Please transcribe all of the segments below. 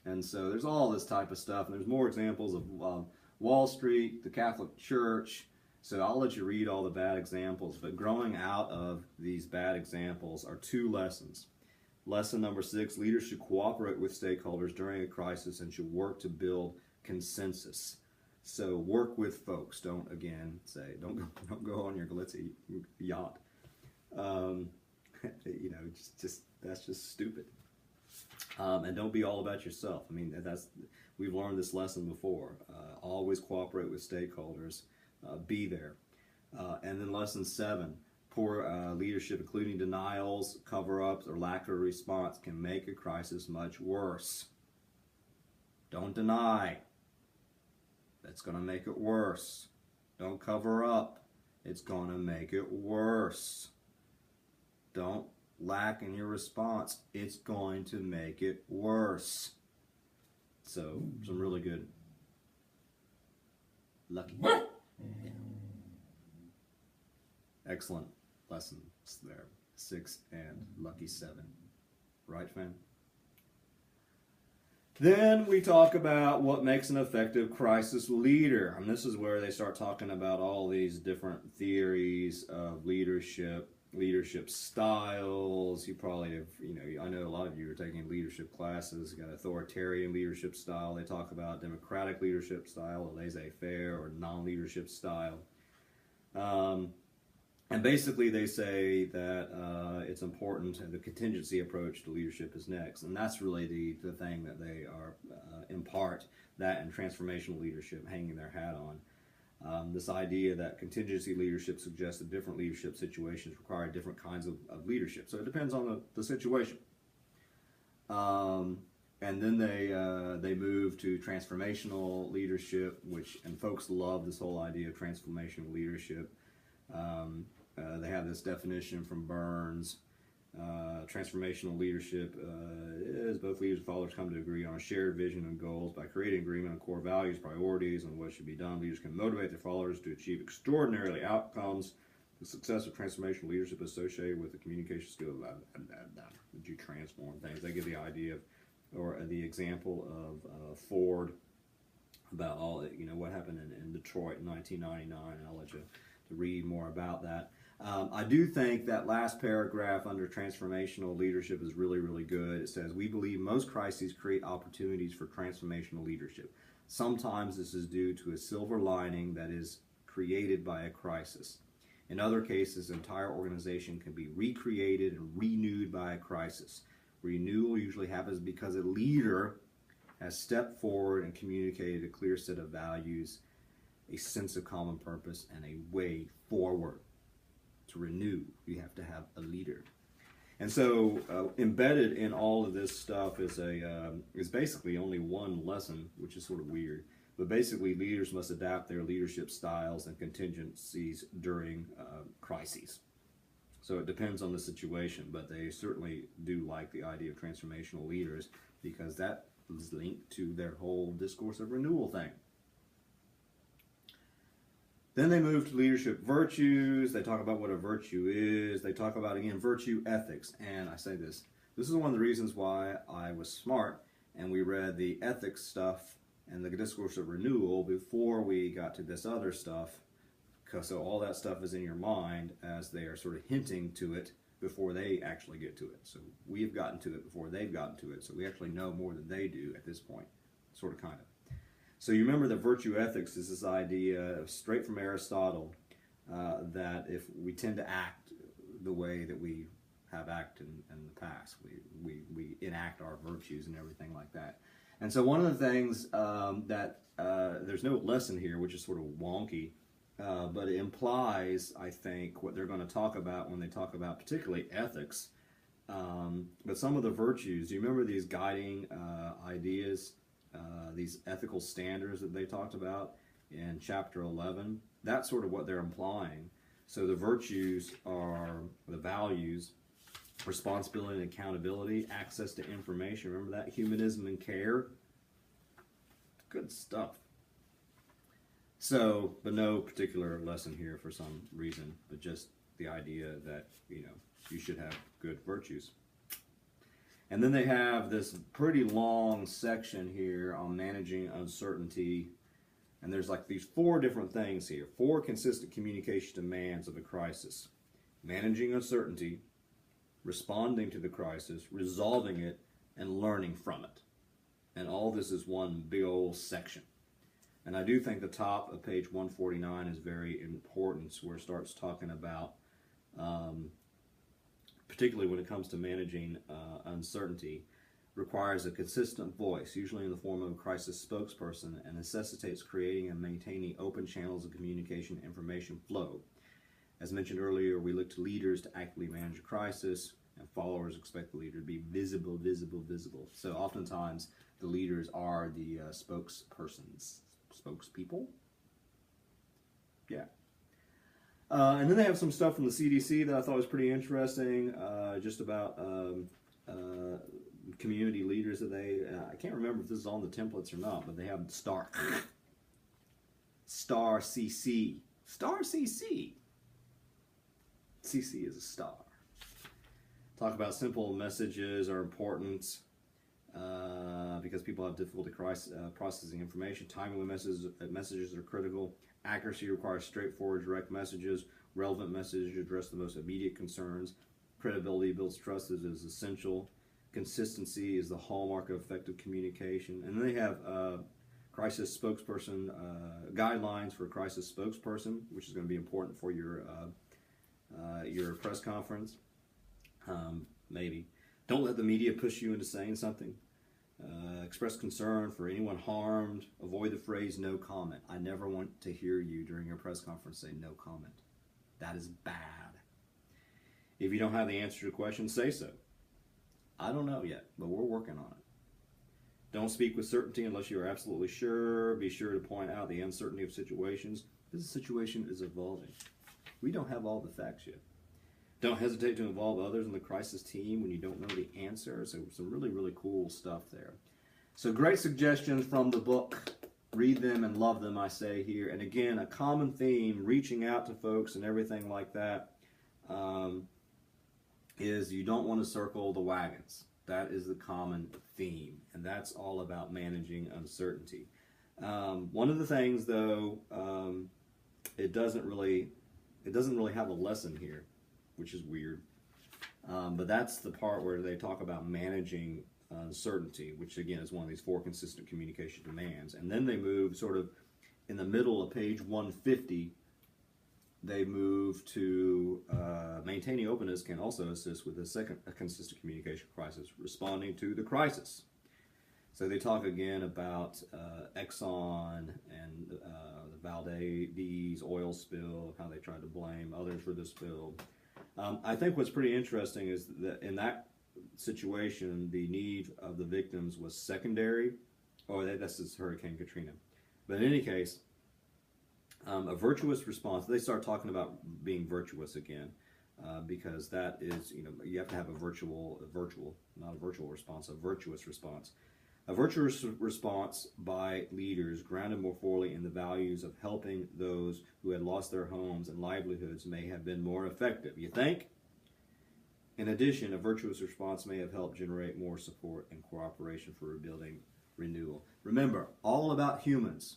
And so there's all this type of stuff, and there's more examples of Wall Street, the Catholic Church. So I'll let you read all the bad examples, but growing out of these bad examples are two lessons. Lesson number 6, leaders should cooperate with stakeholders during a crisis and should work to build consensus. So work with folks. Don't, again, say, don't go on your glitzy yacht. You know, just that's just stupid. And don't be all about yourself. I mean, we've learned this lesson before. Always cooperate with stakeholders. Be there. And then lesson 7, poor leadership, including denials, cover-ups, or lack of a response, can make a crisis much worse. Don't deny. That's going to make it worse. Don't cover up. It's going to make it worse. Don't lack in your response. It's going to make it worse. So, some really good lucky. Excellent lessons there. 6 and lucky 7. Right, fam? Then we talk about what makes an effective crisis leader. And this is where they start talking about all these different theories of leadership styles. You probably have, I know a lot of you are taking leadership classes. You got authoritarian leadership style. They talk about democratic leadership style, or laissez-faire, or non-leadership style. And basically they say that it's important, and the contingency approach to leadership is next. And that's really the thing that they are, in part, that and transformational leadership hanging their hat on. This idea that contingency leadership suggests that different leadership situations require different kinds of leadership. So it depends on the situation. And then they move to transformational leadership, and folks love this whole idea of transformational leadership. They have this definition from Burns. Transformational leadership is both leaders and followers come to agree on a shared vision and goals. By creating agreement on core values, priorities, and what should be done, leaders can motivate their followers to achieve extraordinary outcomes. The success of transformational leadership is associated with the communication skills. Would you transform things? They give the idea of, or the example of Ford, about all what happened in Detroit in 1999. I'll let you to read more about that. I do think that last paragraph under transformational leadership is really, really good. It says, we believe most crises create opportunities for transformational leadership. Sometimes this is due to a silver lining that is created by a crisis. In other cases, the entire organization can be recreated and renewed by a crisis. Renewal usually happens because a leader has stepped forward and communicated a clear set of values, a sense of common purpose, and a way forward. To renew, you have to have a leader. And so embedded in all of this stuff is basically only one lesson, which is sort of weird. But basically, leaders must adapt their leadership styles and contingencies during crises. So it depends on the situation, but they certainly do like the idea of transformational leaders because that is linked to their whole discourse of renewal thing. Then they move to leadership virtues. They talk about what a virtue is. They talk about, again, virtue ethics. And I say this is one of the reasons why I was smart and we read the ethics stuff and the discourse of renewal before we got to this other stuff. So all that stuff is in your mind as they are sort of hinting to it before they actually get to it. So we've gotten to it before they've gotten to it. So we actually know more than they do at this point, sort of, kind of. So you remember that virtue ethics is this idea straight from Aristotle that if we tend to act the way that we have acted in the past, we enact our virtues and everything like that. And so one of the things that there's no lesson here, which is sort of wonky, but it implies, I think, what they're going to talk about when they talk about particularly ethics. But some of the virtues, do you remember these guiding ideas? These ethical standards that they talked about in chapter 11, that's sort of what they're implying. So the virtues are the values, responsibility and accountability, access to information, remember that, humanism and care, good stuff. So, but no particular lesson here for some reason, but just the idea that, you should have good virtues. And then they have this pretty long section here on managing uncertainty. And there's like these 4 different things here. 4 consistent communication demands of a crisis. Managing uncertainty, responding to the crisis, resolving it, and learning from it. And all this is one big old section. And I do think the top of page 149 is very important, where it starts talking about, particularly when it comes to managing uncertainty, requires a consistent voice, usually in the form of a crisis spokesperson, and necessitates creating and maintaining open channels of communication and information flow. As mentioned earlier, we look to leaders to actively manage a crisis, and followers expect the leader to be visible. So oftentimes, the leaders are the spokespeople. Yeah. And then they have some stuff from the CDC that I thought was pretty interesting, just about community leaders that they, I can't remember if this is on the templates or not, but they have star CC. Star CC. CC is a star. Talk about simple messages are important because people have difficulty processing information. Timely messages are critical. Accuracy requires straightforward, direct messages. Relevant messages address the most immediate concerns. Credibility builds trust is essential. Consistency is the hallmark of effective communication. And then they have crisis spokesperson guidelines for a crisis spokesperson, which is going to be important for your press conference. Maybe. Don't let the media push you into saying something. Express concern for anyone harmed. Avoid the phrase no comment. I never want to hear you during your press conference say no comment. That is bad. If you don't have the answer to a question, say so. I don't know yet, but we're working on it. Don't speak with certainty unless you are absolutely sure. Be sure to point out the uncertainty of situations. This situation is evolving. We don't have all the facts yet. Don't hesitate to involve others in the crisis team when you don't know the answer. So some really, really cool stuff there. So great suggestions from the book. Read them and love them, I say here. And again, a common theme, reaching out to folks and everything like that, is you don't want to circle the wagons. That is the common theme. And that's all about managing uncertainty. One of the things, though, it doesn't really have a lesson here, which is weird. But that's the part where they talk about managing uncertainty, which again is one of these 4 consistent communication demands. And then they move sort of in the middle of page 150, they move to maintaining openness can also assist with a consistent communication crisis, responding to the crisis. So they talk again about Exxon and the Valdez oil spill, how they tried to blame others for the spill. I think what's pretty interesting is that in that situation, the need of the victims was secondary. This is Hurricane Katrina. But in any case, a virtuous response, they start talking about being virtuous again, because that is, you have to have a virtuous response. A virtuous response by leaders grounded more fully in the values of helping those who had lost their homes and livelihoods may have been more effective. You think? In addition, a virtuous response may have helped generate more support and cooperation for rebuilding renewal. Remember, all about humans,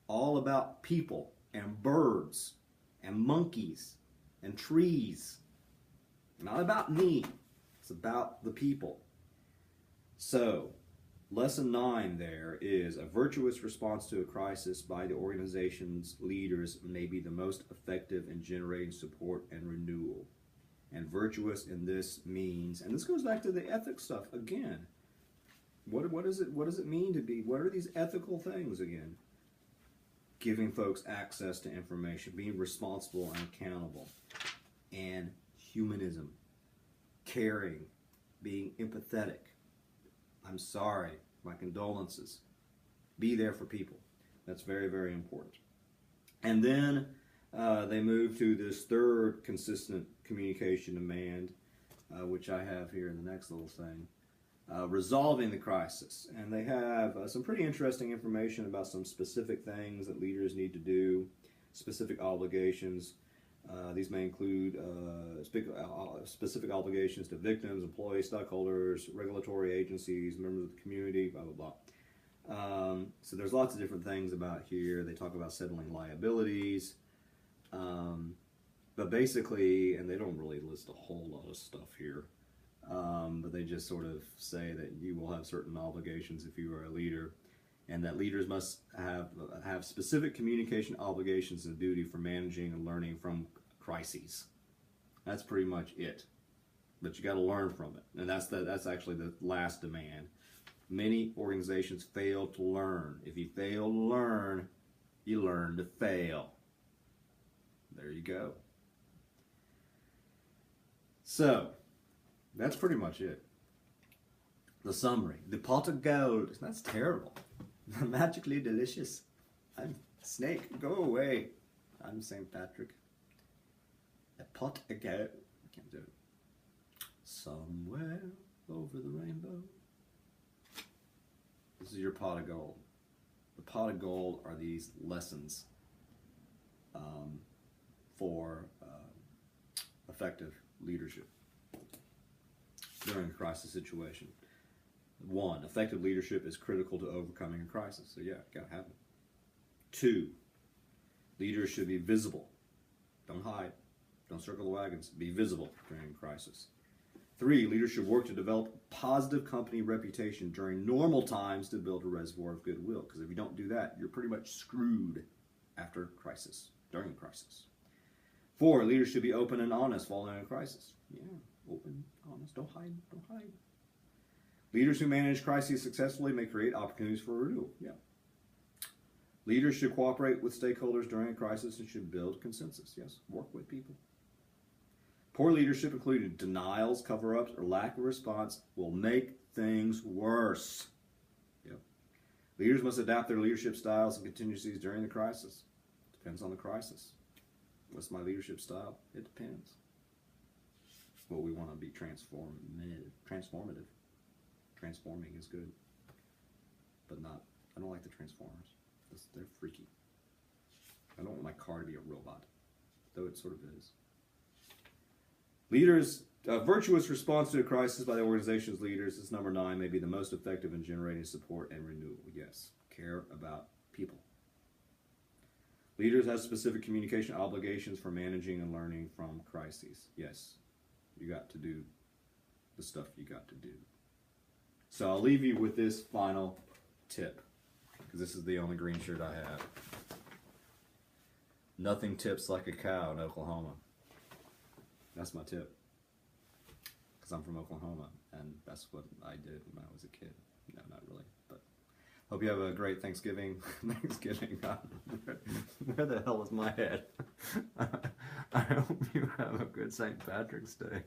all about people and birds and monkeys and trees. Not about me. It's about the people. So, lesson 9 there is a virtuous response to a crisis by the organization's leaders may be the most effective in generating support and renewal. And virtuous in this means, and this goes back to the ethics stuff again. What does it mean to be? What are these ethical things again? Giving folks access to information, being responsible and accountable, and humanism, caring, being empathetic. I'm sorry, my condolences. Be there for people. That's very, very important. And then they move to this 3rd consistent communication demand, which I have here in the next little thing. Resolving the crisis. And they have some pretty interesting information about some specific things that leaders need to do, specific obligations. These may include specific obligations to victims, employees, stockholders, regulatory agencies, members of the community, blah, blah, blah. So there's lots of different things about here. They talk about settling liabilities. But basically, and they don't really list a whole lot of stuff here, but they just sort of say that you will have certain obligations if you are a leader, and that leaders must have specific communication obligations and duty for managing and learning from crises. That's pretty much it. But you got to learn from it, and that's actually the last demand. Many organizations fail to learn. If you fail to learn, you learn to fail. There you go. So, that's pretty much it. The summary. The pot of gold. That's terrible. Magically delicious. I'm snake. Go away. I'm St. Patrick. A pot of gold. I can't do it. Somewhere over the rainbow. This is your pot of gold. The pot of gold are these lessons for effective leadership during a crisis situation. 1, effective leadership is critical to overcoming a crisis. So yeah, gotta have it. 2, leaders should be visible. Don't hide. Don't circle the wagons. Be visible during a crisis. 3, leaders should work to develop a positive company reputation during normal times to build a reservoir of goodwill. Because if you don't do that, you're pretty much screwed after crisis, during crisis. 4, leaders should be open and honest following a crisis. Yeah, open, honest, don't hide, don't hide. Leaders who manage crises successfully may create opportunities for renewal. Yeah. Leaders should cooperate with stakeholders during a crisis and should build consensus. Yes, work with people. Poor leadership, including denials, cover-ups, or lack of response, will make things worse. Yep. Leaders must adapt their leadership styles and contingencies during the crisis. Depends on the crisis. What's my leadership style? It depends. Well, we want to be transformative. Transforming is good, but not. I don't like the Transformers. They're freaky. I don't want my car to be a robot, though it sort of is. Leaders, virtuous response to a crisis by the organization's leaders, is number 9, may be the most effective in generating support and renewal. Yes, care about people. Leaders have specific communication obligations for managing and learning from crises. Yes, you got to do the stuff you got to do. So I'll leave you with this final tip, because this is the only green shirt I have. Nothing tips like a cow in Oklahoma. That's my tip. Because I'm from Oklahoma, and that's what I did when I was a kid. No, not really, but hope you have a great Thanksgiving. Where the hell is my head? I hope you have a good St. Patrick's Day.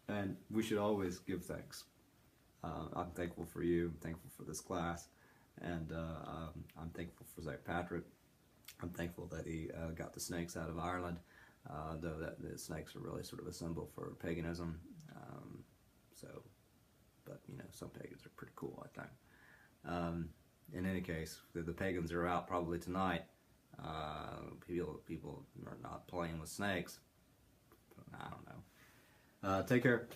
And we should always give thanks. I'm thankful for you. I'm thankful for this class. And I'm thankful for St. Patrick. I'm thankful that he got the snakes out of Ireland, though that the snakes are really sort of a symbol for paganism. But you know, some pagans are pretty cool, I think. In any case, the pagans are out probably tonight. People are not playing with snakes. I don't know. Take care.